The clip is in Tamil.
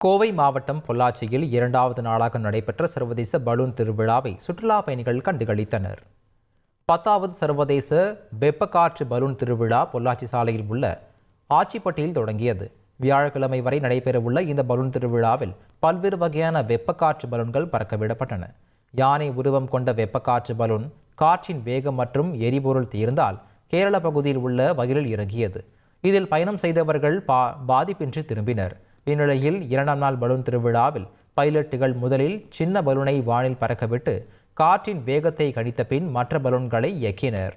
கோவை மாவட்டம் பொள்ளாச்சியில் இரண்டாவது நாளாக நடைபெற்ற சர்வதேச பலூன் திருவிழாவை சுற்றுலா பயணிகள் கண்டுகளித்தனர். 10வது சர்வதேச வெப்பக்காற்று பலூன் திருவிழா பொள்ளாச்சி சாலையில் உள்ள ஆச்சிப்பட்டியில் தொடங்கியது. வியாழக்கிழமை வரை நடைபெறவுள்ள இந்த பலூன் திருவிழாவில் பல்வேறு வகையான வெப்பக்காற்று பலூன்கள் பறக்கவிடப்பட்டன. யானை உருவம் கொண்ட வெப்பக்காற்று பலூன் காற்றின் வேகம் மற்றும் எரிபொருள் தீர்ந்தால் கேரள பகுதியில் உள்ள வயலில் இறங்கியது. இதில் பயணம் செய்தவர்கள் பாதிப்பின்றி திரும்பினர். இந்நிலையில் 2ஆம் நாள் பலூன் திருவிழாவில் பைலட்டுகள் முதலில் சின்ன பலூனை வானில் பறக்கவிட்டு காற்றின் வேகத்தை கணித்த பின் மற்ற பலூன்களை இயக்கினர்.